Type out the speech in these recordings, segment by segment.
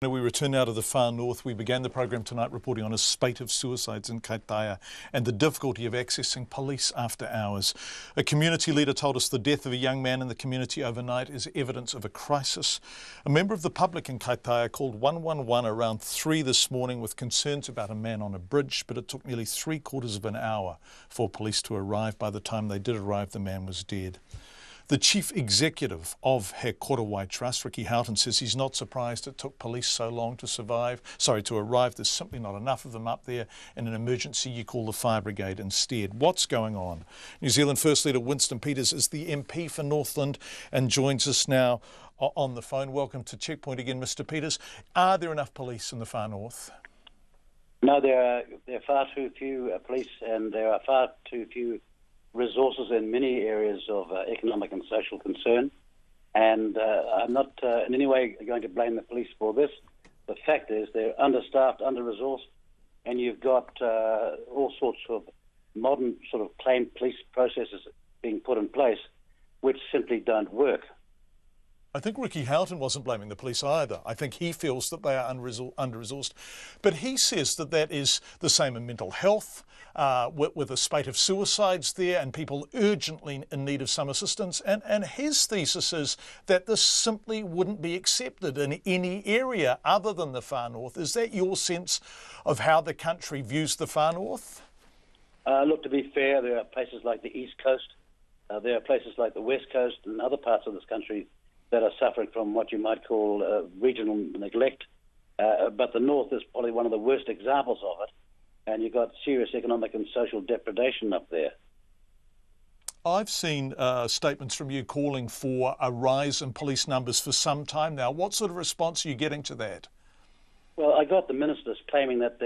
We return now to the far north. We began the program tonight reporting on a spate of suicides in Kaitaia and the difficulty of accessing police after hours. A community leader told us the death of a young man in the community overnight is evidence of a crisis. A member of the public in Kaitaia called 111 around 3 this morning with concerns about a man on a bridge, but it took nearly 3/4 of an hour for police to arrive. By the time they did arrive, the man was dead. The chief executive of He Korowai Trust, Ricky Houghton, says he's not surprised it took police so long to arrive. There's simply not enough of them up there. In an emergency, you call the fire brigade instead. What's going on? New Zealand First Leader Winston Peters is the MP for Northland and joins us now on the phone. Welcome to Checkpoint again, Mr. Peters. Are there enough police in the far north? No, there are far too few police, and there are far too few resources in many areas of economic and social concern. And I'm not in any way going to blame the police for this. The fact is they're understaffed, under-resourced, and you've got all sorts of modern sort of claimed police processes being put in place which simply don't work. I think Ricky Houghton wasn't blaming the police either. I think he feels that they are under-resourced. But he says that that is the same in mental health, with a spate of suicides there and people urgently in need of some assistance. And his thesis is that this simply wouldn't be accepted in any area other than the far north. Is that your sense of how the country views the far north? Look, to be fair, there are places like the East Coast, there are places like the West Coast and other parts of this country that are suffering from what you might call regional neglect. But the North is probably one of the worst examples of it, and you've got serious economic and social depredation up there. I've seen statements from you calling for a rise in police numbers for some time now. What sort of response are you getting to that? Well, I got the ministers claiming that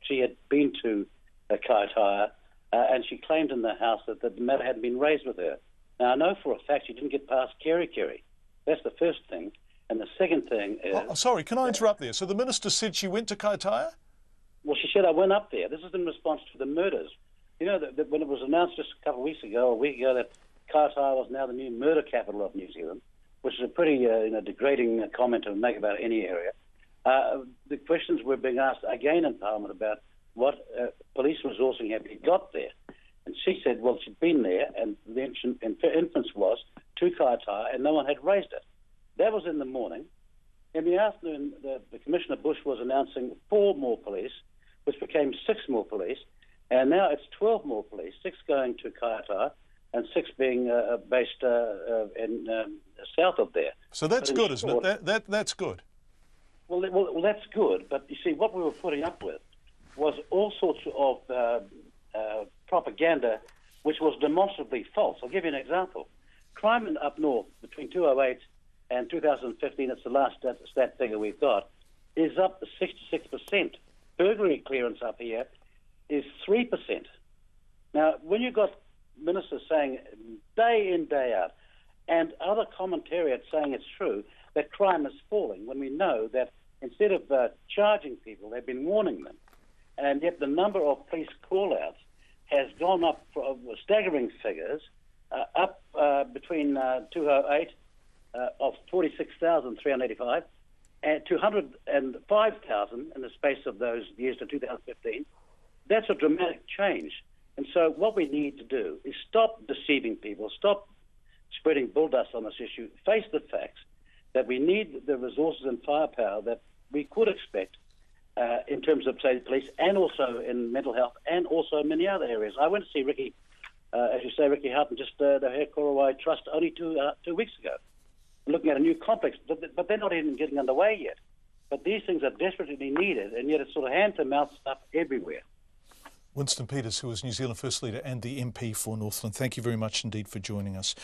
she had been to Kaitaia, and she claimed in the House that the matter hadn't been raised with her. Now, I know for a fact she didn't get past Kerry. That's the first thing. And the second thing is... Sorry, can I interrupt there? So the minister said she went to Kaitaia? Well, she said, I went up there. This is in response to the murders. You know, that when it was announced just a couple of weeks ago, a week ago, that Kaitaia was now the new murder capital of New Zealand, which is a pretty degrading comment to make about any area. The questions were being asked again in Parliament about what police resourcing had been got there. And she said, well, she'd been there, and the inference was to Kaitaia, and no one had raised it. That was in the morning. In the afternoon, the Commissioner Bush was announcing 4 more police, which became 6 more police, and now it's 12 more police, 6 going to Kaitaia, and 6 being based in south of there. So that's good, isn't it? That's good. Well, that's good, but you see, what we were putting up with was all sorts of propaganda which was demonstrably false. I'll give you an example. Crime up north between 2008 and 2015, it's the last stat figure we've got, is up to 66%. Burglary clearance up here is 3%. Now, when you've got ministers saying day in, day out, and other commentariat saying it's true, that crime is falling, when we know that instead of charging people, they've been warning them, and yet the number of police call-outs has gone up for staggering figures, up between 2008 of 46,385 and 205,000 in the space of those years to 2015. That's a dramatic change. And so what we need to do is stop deceiving people, stop spreading bulldust on this issue, face the facts that we need the resources and firepower that we could expect in terms of, say, the police, and also in mental health, and also in many other areas. I went to see Ricky, as you say, Ricky Houghton, just the He Korowai Trust only 2 weeks ago, looking at a new complex, but they're not even getting underway yet. But these things are desperately needed, and yet it's sort of hand-to-mouth stuff everywhere. Winston Peters, who is New Zealand First Leader and the MP for Northland, thank you very much indeed for joining us.